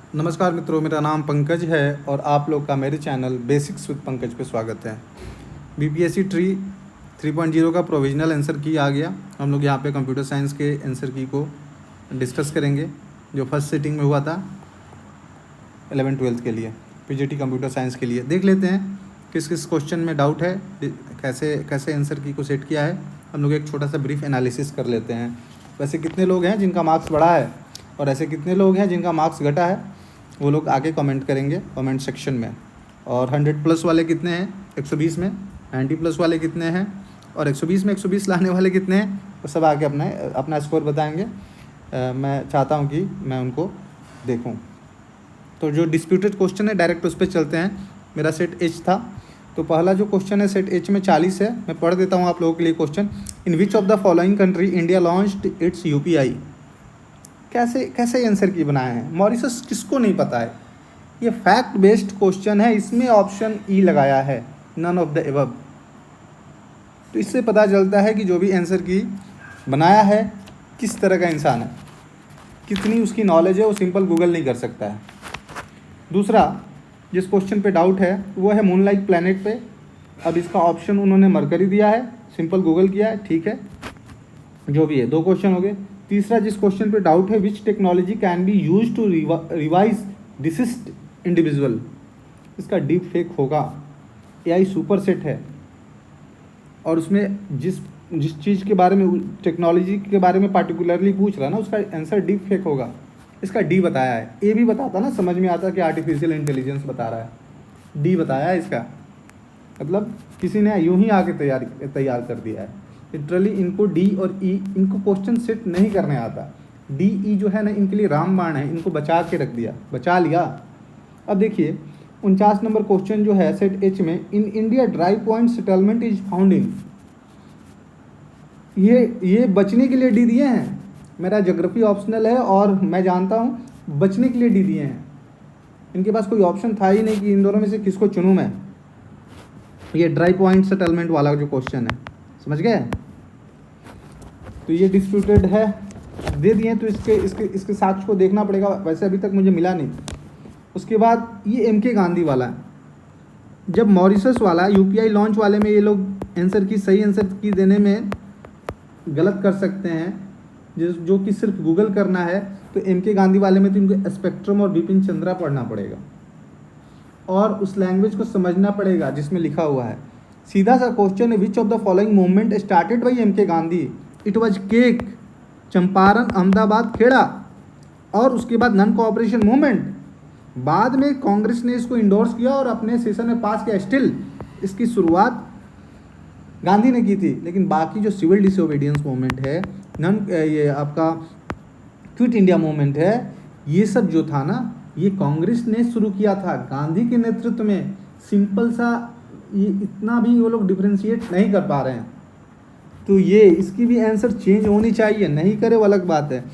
नमस्कार मित्रों, मेरा नाम पंकज है और आप लोग का मेरे चैनल बेसिक्स विद पंकज पे स्वागत है। बीपीएससी ट्री 3.0 का प्रोविजनल आंसर की आ गया। हम लोग यहाँ पे कंप्यूटर साइंस के आंसर की को डिस्कस करेंगे जो फर्स्ट सिटिंग में हुआ था 11-12 के लिए, पीजीटी कंप्यूटर साइंस के लिए। देख लेते हैं किस किस क्वेश्चन में डाउट है, कैसे कैसे आंसर की को सेट किया है। हम लोग एक छोटा सा ब्रीफ एनालिसिस कर लेते हैं। वैसे कितने लोग हैं जिनका मार्क्स बढ़ा है और ऐसे कितने लोग हैं जिनका मार्क्स घटा है, वो लोग आगे कमेंट करेंगे कमेंट सेक्शन में। और 100+ वाले कितने हैं 120 में, 90+ वाले कितने हैं और 120 में 120 लाने वाले कितने हैं, वो सब आके अपना स्कोर बताएंगे। मैं चाहता हूँ कि मैं उनको देखूँ। तो जो डिस्प्यूटेड क्वेश्चन है डायरेक्ट उस पर चलते हैं। मेरा सेट एच था, तो पहला जो क्वेश्चन है सेट एच में 40 है। मैं पढ़ देता हूँ आप लोगों के लिए question. In which of the following country India launched it's UPI. कैसे आंसर की बनाए हैं, मॉरिशस किसको नहीं पता है। ये फैक्ट बेस्ड क्वेश्चन है, इसमें ऑप्शन ई लगाया है, नन ऑफ द एबव। तो इससे पता चलता है कि जो भी आंसर की बनाया है किस तरह का इंसान है, कितनी उसकी नॉलेज है, वो सिंपल गूगल नहीं कर सकता है। दूसरा जिस क्वेश्चन पे डाउट है वो है मून लाइक प्लैनेट पे। अब इसका ऑप्शन उन्होंने मरकरी दिया है, सिंपल गूगल किया है, ठीक है, जो भी है। 2 क्वेश्चन हो गए। तीसरा जिस क्वेश्चन पे डाउट है, which technology can be use to revise deceased individual. इसका डीप फेक होगा। एआई सुपर सेट है और उसमें जिस चीज़ के बारे में, टेक्नोलॉजी के बारे में पार्टिकुलरली पूछ रहा है ना, उसका आंसर डीप फेक होगा। इसका डी बताया है। ए भी बताता ना, समझ में आता कि आर्टिफिशियल इंटेलिजेंस बता रहा है। डी बताया है इसका, मतलब किसी ने यूं ही आके तैयार कर दिया है। लिटरली इनको डी और ई, इनको क्वेश्चन सेट नहीं करने आता। डी ई जो है ना, इनके लिए रामबाण है, इनको बचा के रख दिया, बचा लिया। अब देखिए 49 नंबर क्वेश्चन जो है सेट एच में, in India dry point settlement is found in. ये बचने के लिए डी दिए हैं। मेरा ज्योग्राफी ऑप्शनल है और मैं जानता हूँ बचने के लिए डी दिए हैं। इनके पास कोई ऑप्शन था ही नहीं कि इन दोनों में से किसको चुनूँ मैं। ये ड्राई पॉइंट सेटलमेंट वाला जो क्वेश्चन है, समझ गए। तो ये डिस्प्यूटेड है, दे दिए, तो इसके साक्ष्य को देखना पड़ेगा। वैसे अभी तक मुझे मिला नहीं। उसके बाद ये एमके गांधी वाला है। जब मॉरिशस वाला यूपीआई लॉन्च वाले में ये लोग सही आंसर की देने में गलत कर सकते हैं, जो कि सिर्फ गूगल करना है, तो एमके गांधी वाले में तो इनको स्पेक्ट्रम और बिपिन चंद्रा पढ़ना पड़ेगा और उस लैंग्वेज को समझना पड़ेगा जिसमें लिखा हुआ है। सीधा सा क्वेश्चन है, which of the following movement started by MK Gandhi. It was केक, चंपारण, अहमदाबाद, खेड़ा। और उसके बाद नॉन कोऑपरेशन मूवमेंट। बाद में कांग्रेस ने इसको इंडोर्स किया और अपने सेशन में पास किया। स्टिल इसकी शुरुआत गांधी ने की थी, लेकिन बाकी जो सिविल डिसोबीडियंस मूवमेंट है, ये आपका क्विट इंडिया मूवमेंट है, ये सब जो था ना, ये कांग्रेस ने शुरू किया था गांधी के नेतृत्व में। सिंपल सा, ये इतना भी वो लोग डिफ्रेंशिएट नहीं कर पा रहे हैं। तो ये इसकी भी आंसर चेंज होनी चाहिए, नहीं करे वो अलग बात है।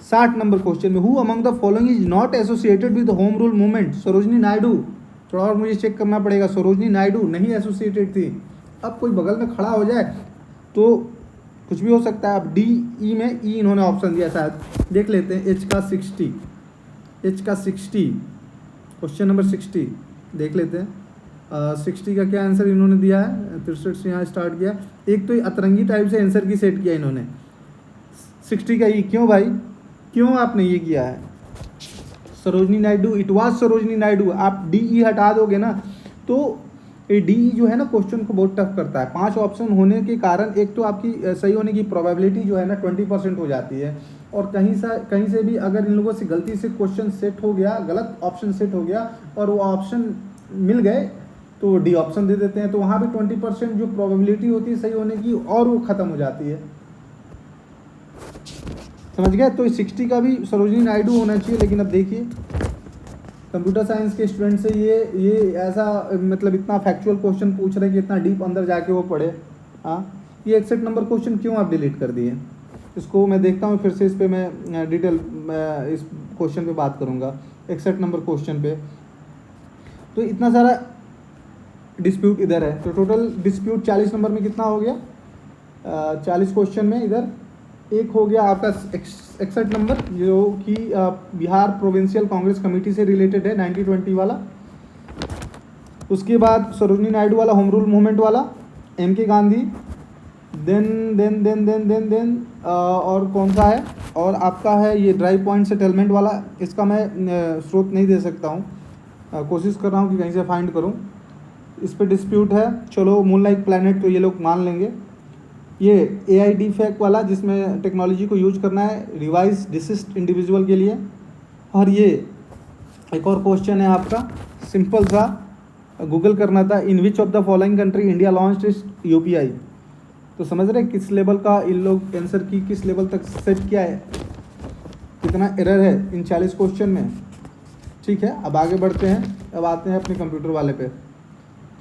60 नंबर क्वेश्चन में, who among the following is not associated with home rule movement. Sarojini Naidu. थोड़ा और मुझे चेक करना पड़ेगा, सरोजनी नायडू नहीं एसोसिएटेड थी। अब कोई बगल में खड़ा हो जाए तो कुछ भी हो सकता है। अब डी ई में ई इन्होंने ऑप्शन दिया शायद, देख लेते हैं। एच का 60, क्वेश्चन नंबर 60 देख लेते हैं। 60 का क्या आंसर इन्होंने दिया है, 63 से यहाँ स्टार्ट किया। एक तो अतरंगी टाइप से आंसर की सेट किया इन्होंने। 60 का ई, क्यों भाई, क्यों आपने ये किया है। Sarojini Naidu, it was Sarojini Naidu. आप डी ई हटा दोगे ना, तो ये डी जो है ना, क्वेश्चन को बहुत टफ करता है। 5 ऑप्शन होने के कारण एक तो आपकी सही होने की प्रोबेबिलिटी जो है ना 20% हो जाती है। और कहीं से भी अगर इन लोगों से गलती से क्वेश्चन सेट हो गया, गलत ऑप्शन सेट हो गया और वो ऑप्शन मिल गए, तो डी ऑप्शन दे देते हैं। तो वहाँ भी 20% जो प्रोबेबिलिटी होती है सही होने की, और वो ख़त्म हो जाती है। समझ गए। तो 60 का भी सरोजनी नायडू होना चाहिए। लेकिन अब देखिए कंप्यूटर साइंस के स्टूडेंट से ये ऐसा, मतलब इतना फैक्चुअल क्वेश्चन पूछ रहे हैं कि इतना डीप अंदर जाके वो पढ़े। हाँ, ये 61 नंबर क्वेश्चन क्यों आप डिलीट कर दिए, इसको मैं देखता हूँ फिर से। इस पर मैं डिटेल इस क्वेश्चन पे बात करूँगा। 61 नंबर क्वेश्चन पे तो इतना सारा डिस्प्यूट इधर है। तो टोटल डिस्प्यूट 40 नंबर में कितना हो गया, 40 क्वेश्चन में इधर एक हो गया आपका 61 नंबर, जो कि बिहार प्रोविंशियल कांग्रेस कमेटी से रिलेटेड है, 1920 वाला। उसके बाद सरोजनी नायडू वाला, होम रूल मूवमेंट वाला, MK गांधी, देन और कौन सा है, और आपका है ये ड्राई पॉइंट सेटलमेंट वाला। इसका मैं स्रोत नहीं दे सकता हूँ, कोशिश कर रहा हूँ कि कहीं से फाइंड करूँ। इस पे डिस्प्यूट है, चलो मून लाइक प्लैनेट तो ये लोग मान लेंगे। ये AID फैक्ट वाला, जिसमें टेक्नोलॉजी को यूज करना है रिवाइज डिसिस्ट इंडिविजुअल के लिए। और ये एक और क्वेश्चन है आपका, सिंपल सा, गूगल करना था, in which of the following country India launched its UPI। तो समझ रहे किस लेवल का इन लोग आंसर की किस लेवल तक सेट किया है, कितना एरर है इन 40 क्वेश्चन में। ठीक है, अब आगे बढ़ते हैं, अब आते हैं अपने कंप्यूटर वाले पे।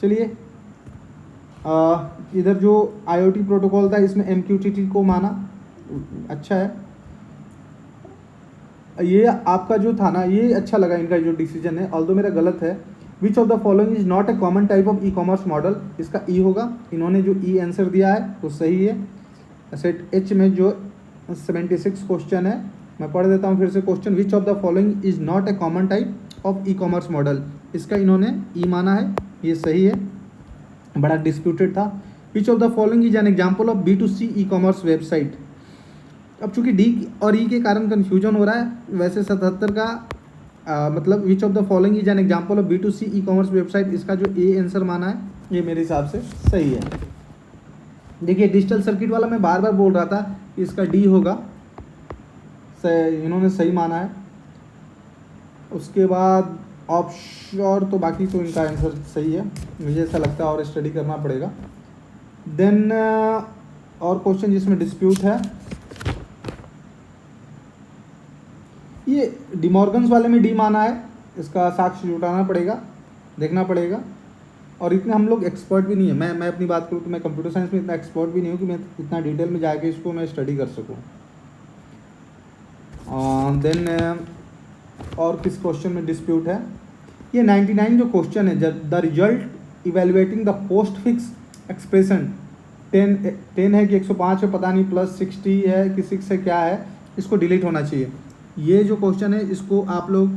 चलिए, इधर जो IoT प्रोटोकॉल था इसमें MQTT को माना, अच्छा है। ये आपका जो था ना, ये अच्छा लगा इनका जो डिसीजन है, ऑल्दो मेरा गलत है। Which of the following is not a common type of e-commerce model, इसका ई होगा। इन्होंने जो ई आंसर दिया है वो सही है। सेट H में जो 76 क्वेश्चन है, मैं पढ़ देता हूँ फिर से question. Which of the following is not a common type of e-commerce model, इसका इन्होंने ई माना है, ये सही है, बड़ा डिस्प्यूटेड था। Which of the following is an example of B2C e-commerce website. अब चूंकि D और E के कारण कन्फ्यूजन हो रहा है, वैसे 77 का मतलब which of the following is an example of B2C e-commerce website, इसका जो A आंसर माना है ये मेरे हिसाब से सही है। देखिए डिजिटल सर्किट वाला मैं बार बार बोल रहा था कि इसका D होगा, इन्होंने सही माना है। उसके बाद ऑफशोर, तो बाकी तो इनका आंसर सही है, मुझे ऐसा लगता है, और स्टडी करना पड़ेगा। देन और क्वेश्चन जिसमें डिस्प्यूट है, ये डिमॉर्गन्स वाले में डी माना है, इसका साक्ष्य जुटाना पड़ेगा, देखना पड़ेगा। और इतने हम लोग एक्सपर्ट भी नहीं है, मैं अपनी बात करूँ तो मैं कंप्यूटर साइंस में इतना एक्सपर्ट भी नहीं हूँ कि मैं इतना डिटेल में जाके इसको मैं स्टडी कर सकूँ। देन और किस क्वेश्चन में डिस्प्यूट है, ये 99 जो क्वेश्चन है, जब the result evaluating the post fix expression 10 है कि 105 है, पता नहीं, प्लस 60 है कि 6 है, क्या है, इसको डिलीट होना चाहिए। ये जो क्वेश्चन है इसको आप लोग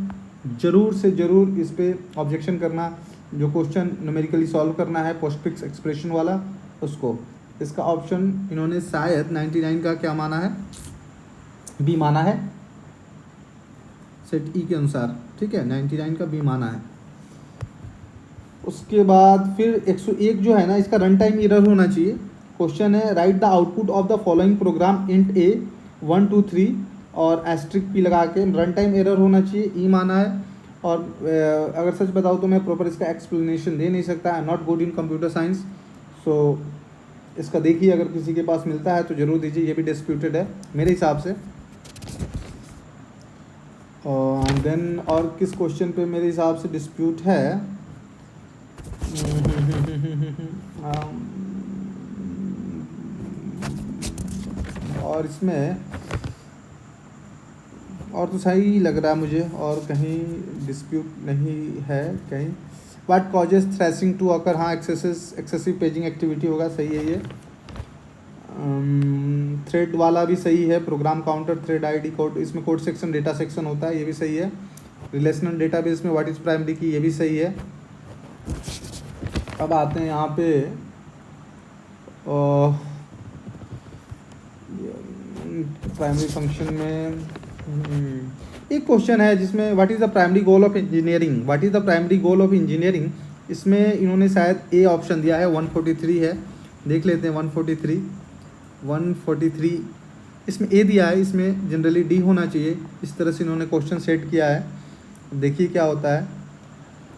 ज़रूर से ज़रूर इस पर ऑब्जेक्शन करना, जो क्वेश्चन न्यूमेरिकली सॉल्व करना है पोस्ट फिक्स एक्सप्रेशन वाला, उसको। इसका ऑप्शन इन्होंने शायद 99 का क्या माना है, बी माना है, सेट ई के अनुसार। ठीक है, 99 का बी माना है। उसके बाद फिर 101 जो है ना, इसका रन टाइम एरर होना चाहिए। क्वेश्चन है, right the output of the following programme int A 1 2 3 और एस्ट्रिक P लगा के, रन टाइम एरर होना चाहिए, ई माना है। और अगर सच बताऊँ तो मैं प्रॉपर इसका एक्सप्लेनेशन दे नहीं सकता, I am not good in computer science. So इसका देखिए, अगर किसी के पास मिलता है तो ज़रूर दीजिए, ये भी डिस्प्यूटेड है मेरे हिसाब से। और देन और किस क्वेश्चन पे मेरे हिसाब से डिस्प्यूट है, और इसमें और तो सही लग रहा है मुझे, और कहीं डिस्प्यूट नहीं है कहीं। What causes thrashing to occur, हाँ एक्सेसिव पेजिंग एक्टिविटी होगा, सही है ये। थ्रेड वाला भी सही है, program counter, thread ID code, इसमें कोड सेक्शन डेटा सेक्शन होता है, ये भी सही है। रिलेशनल डेटाबेस में व्हाट इज़ प्राइमरी की, ये भी सही है। अब आते हैं यहाँ पे प्राइमरी फंक्शन में एक क्वेश्चन है जिसमें what is the primary goal of engineering, what is the primary goal of engineering, इसमें इन्होंने शायद ए ऑप्शन दिया है, 143 है, देख लेते हैं। 143 इसमें ए दिया है, इसमें जनरली डी होना चाहिए। इस तरह से इन्होंने क्वेश्चन सेट किया है, देखिए क्या होता है।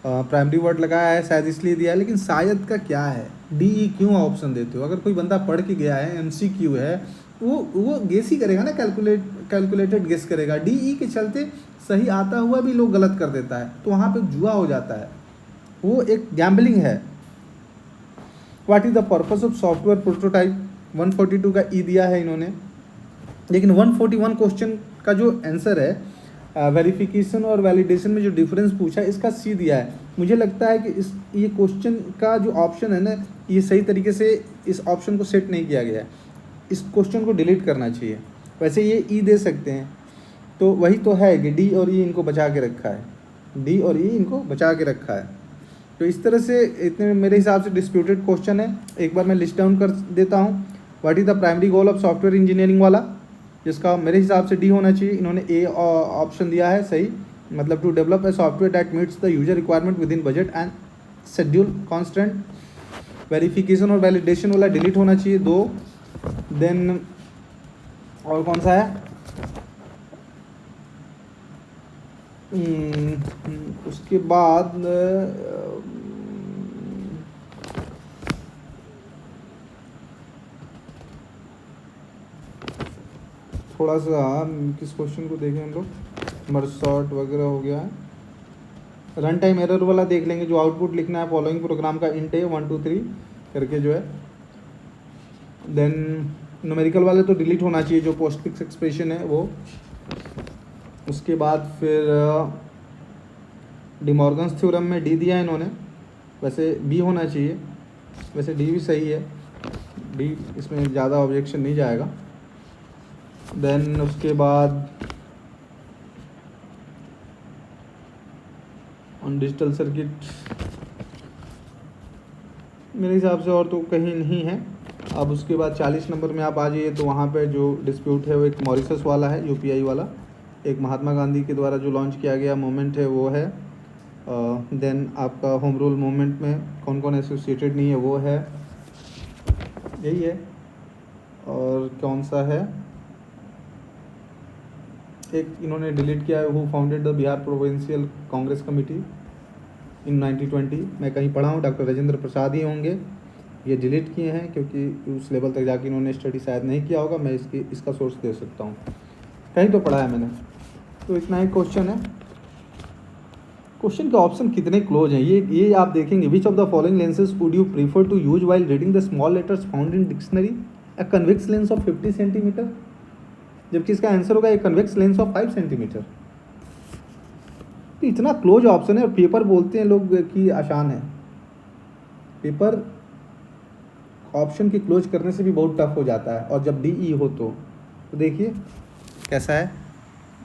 प्राइमरी वर्ड लगाया है, शायद इसलिए दिया है, लेकिन शायद का क्या है, DE क्यों ऑप्शन देते हो? अगर कोई बंदा पढ़ के गया है, MCQ है, वो गेस ही करेगा ना, कैलकुलेटेड गेस करेगा। DE के चलते सही आता हुआ भी लोग गलत कर देता है, तो वहाँ पे जुआ हो जाता है, वो एक गैम्बलिंग है। What is the purpose of software prototype, 142 का ई दिया है इन्होंने, लेकिन 141 क्वेश्चन का जो आंसर है वेरिफिकेशन और वैलिडेशन में जो डिफरेंस पूछा है, इसका सी दिया है। मुझे लगता है कि ये क्वेश्चन का जो ऑप्शन है ना, ये सही तरीके से इस ऑप्शन को सेट नहीं किया गया है, इस क्वेश्चन को डिलीट करना चाहिए। वैसे ये ई दे सकते हैं, तो वही तो है कि डी और ई इनको बचा के रखा है, डी और ई इनको बचा के रखा है। तो इस तरह से इतने मेरे हिसाब से डिस्प्यूटेड क्वेश्चन है। एक बार मैं लिस्ट डाउन कर देता हूँ। What is the primary goal of software engineering वाला, जिसका मेरे हिसाब से डी होना चाहिए। इन्होंने ए ऑप्शन दिया है सही, मतलब to develop a software that meets the user requirement within budget and schedule constant. Verification और वैलिडेशन वाला डिलीट होना चाहिए 2। देन और कौन सा है, उसके बाद थोड़ा सा किस क्वेश्चन को देखें हम लोग, मर्सॉट वगैरह हो गया है। रन टाइम एरर वाला देख लेंगे, जो आउटपुट लिखना है फॉलोइंग प्रोग्राम का इंट है 1 2 3 करके जो है। देन न्यूमेरिकल वाले तो डिलीट होना चाहिए, जो पोस्टफिक्स एक्सप्रेशन है वो। उसके बाद फिर डिमॉर्गन्स थ्योरम में डी दिया है इन्होंने, वैसे बी होना चाहिए, वैसे डी भी सही है, डी इसमें ज़्यादा ऑब्जेक्शन नहीं जाएगा। देन उसके बाद ऑन डिजिटल सर्किट मेरे हिसाब से और तो कहीं नहीं है। अब उसके बाद 40 नंबर में आप आ जाइए, तो वहाँ पे जो डिस्प्यूट है वो एक मॉरिशस वाला है, यूपीआई वाला। एक महात्मा गांधी के द्वारा जो लॉन्च किया गया मूवमेंट है वो है। देन आपका होम रूल मूवमेंट में कौन कौन एसोसिएटेड नहीं है वो है, यही है। और कौन सा है, एक इन्होंने डिलीट किया है, who founded the Bihar provincial Congress committee in 1920। मैं कहीं पढ़ा हूँ डॉक्टर राजेंद्र प्रसाद ही होंगे, ये डिलीट किए हैं क्योंकि उस लेवल तक जाके इन्होंने स्टडी शायद नहीं किया होगा। मैं इसका सोर्स दे सकता हूँ, कहीं तो पढ़ा है मैंने। तो इतना ही क्वेश्चन है। क्वेश्चन के ऑप्शन कितने क्लोज हैं ये आप देखेंगे। Which of the following lenses would you prefer to use while reading the small letters found in dictionary, a convex lens of 50 centimetre, जबकि इसका आंसर होगा a convex lens of 5 centimetre. तो इतना क्लोज ऑप्शन है, और paper बोलते हैं लोग कि आसान है। पेपर ऑप्शन की क्लोज करने से भी बहुत टफ हो जाता है, और जब डी हो तो देखिए कैसा है।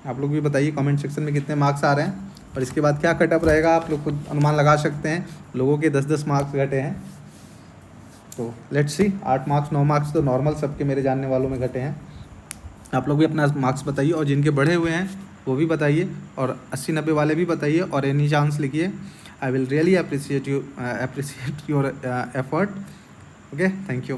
आप लोग भी बताइए कमेंट सेक्शन में कितने मार्क्स आ रहे हैं, और इसके बाद क्या कटअप रहेगा आप लोग खुद अनुमान लगा सकते हैं। लोगों के 10-10 मार्क्स घटे हैं, तो लेट्स सी। 8 मार्क्स 9 मार्क्स तो नॉर्मल सबके मेरे जानने वालों में घटे हैं। आप लोग भी अपना मार्क्स बताइए, और जिनके बढ़े हुए हैं वो भी बताइए, और 80-90 वाले भी बताइए, और एनी चांस लिखिए। I will really appreciate your effort. Okay, thank you.